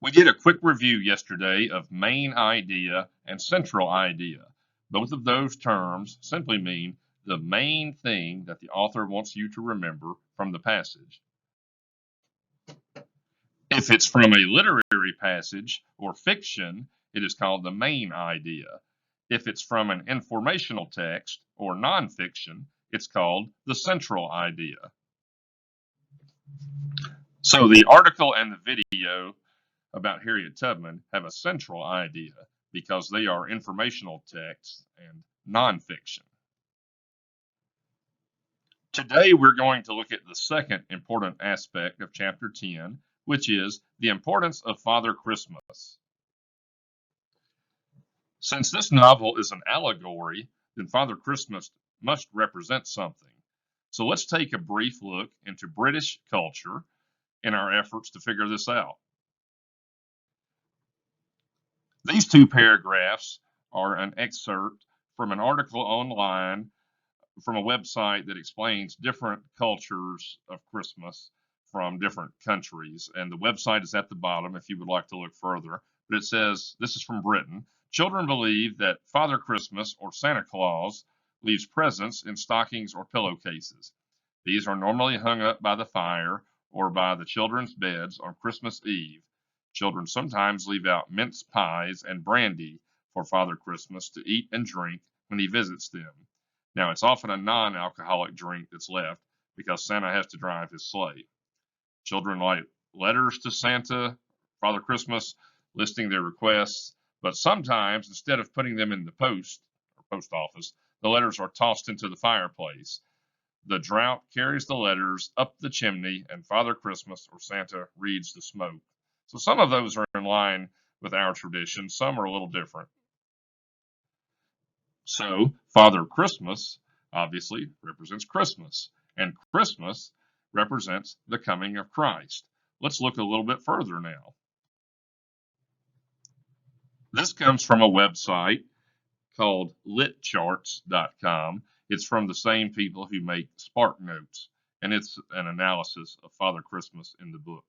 We did a quick review yesterday of main idea and central idea. Both of those terms simply mean the main thing that the author wants you to remember from the passage. If it's from a literary passage or fiction, it is called the main idea. If it's from an informational text or nonfiction, it's called the central idea. So the article and the video about Harriet Tubman have a central idea because they are informational texts and nonfiction. Today we're going to look at the second important aspect of chapter 10, which is the importance of Father Christmas. Since this novel is an allegory, then Father Christmas must represent something. So let's take a brief look into British culture in our efforts to figure this out. These two paragraphs are an excerpt from an article online from a website that explains different cultures of Christmas from different countries. And the website is at the bottom if you would like to look further. But it says, this is from Britain, children believe that Father Christmas or Santa Claus leaves presents in stockings or pillowcases. These are normally hung up by the fire or by the children's beds on Christmas Eve. Children sometimes leave out mince pies and brandy for Father Christmas to eat and drink when he visits them. Now, it's often a non-alcoholic drink that's left because Santa has to drive his sleigh. Children write letters to Santa, Father Christmas, listing their requests, but sometimes instead of putting them in the post office, the letters are tossed into the fireplace. The draught carries the letters up the chimney, and Father Christmas or Santa reads the smoke. So some of those are in line with our tradition. Some are a little different. So Father Christmas obviously represents Christmas, and Christmas represents the coming of Christ. Let's look a little bit further now. This comes from a website called litcharts.com. It's from the same people who make Spark Notes, and it's an analysis of Father Christmas in the book.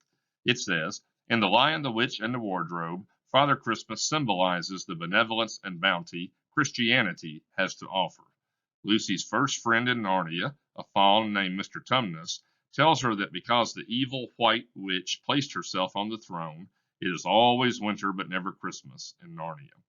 It says, in The Lion, the Witch, and the Wardrobe, Father Christmas symbolizes the benevolence and bounty Christianity has to offer. Lucy's first friend in Narnia, a faun named Mr. Tumnus, tells her that because the evil white witch placed herself on the throne, it is always winter but never Christmas in Narnia.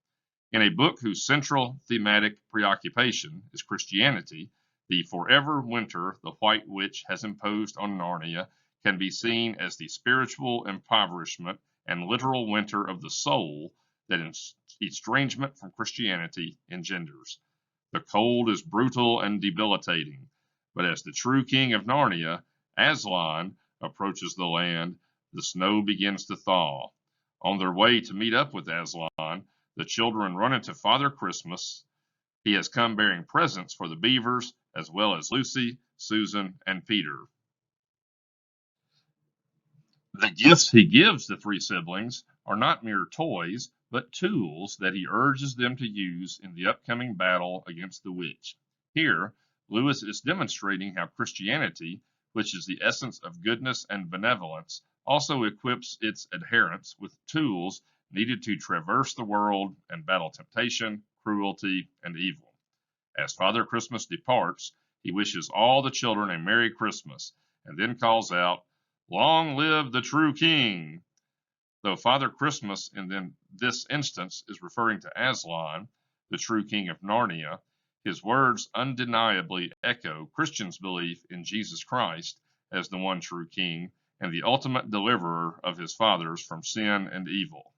In a book whose central thematic preoccupation is Christianity, the forever winter the white witch has imposed on Narnia can be seen as the spiritual impoverishment and literal winter of the soul that estrangement from Christianity engenders. The cold is brutal and debilitating, but as the true king of Narnia, Aslan, approaches the land, the snow begins to thaw. On their way to meet up with Aslan, the children run into Father Christmas. He has come bearing presents for the beavers, as well as Lucy, Susan, and Peter. The gifts he gives the three siblings are not mere toys, but tools that he urges them to use in the upcoming battle against the witch. Here, Lewis is demonstrating how Christianity, which is the essence of goodness and benevolence, also equips its adherents with tools needed to traverse the world and battle temptation, cruelty, and evil. As Father Christmas departs, he wishes all the children a Merry Christmas, and then calls out, "Long live the true king!" Though Father Christmas in this instance is referring to Aslan, the true king of Narnia, his words undeniably echo Christians' belief in Jesus Christ as the one true king and the ultimate deliverer of his fathers from sin and evil.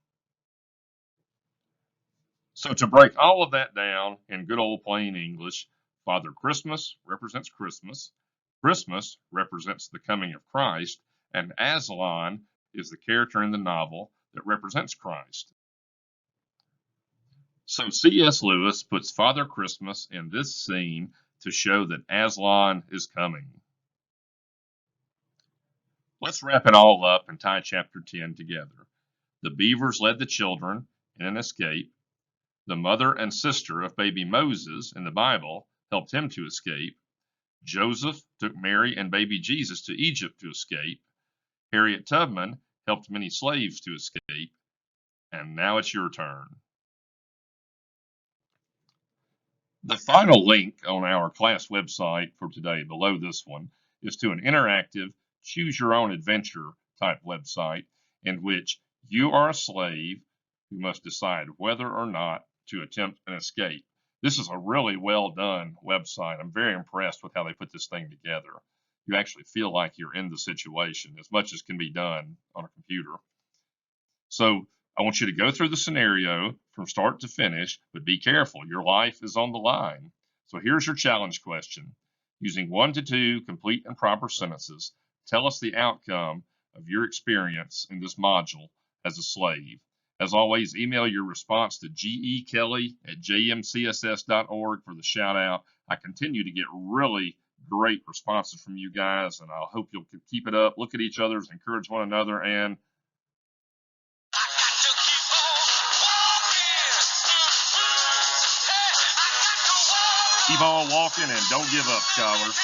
So to break all of that down in good old plain English, Father Christmas represents Christmas, Christmas represents the coming of Christ, and Aslan is the character in the novel that represents Christ. So C.S. Lewis puts Father Christmas in this scene to show that Aslan is coming. Let's wrap it all up and tie chapter 10 together. The beavers led the children in an escape. The mother and sister of baby Moses in the Bible helped him to escape. Joseph took Mary and baby Jesus to Egypt to escape. Harriet Tubman helped many slaves to escape. And now it's your turn. The final link on our class website for today, below this one, is to an interactive, choose your own adventure type website in which you are a slave who must decide whether or not to attempt an escape. This is a really well done website. I'm very impressed with how they put this thing together. You actually feel like you're in the situation as much as can be done on a computer. So I want you to go through the scenario from start to finish, but be careful. Your life is on the line. So here's your challenge question. Using 1 to 2 complete and proper sentences, tell us the outcome of your experience in this module as a slave. As always, email your response to gekelley@jmcss.org for the shout out. I continue to get really great responses from you guys, and I hope you'll keep it up. Look at each other, encourage one another, and keep on walking and don't give up, scholars.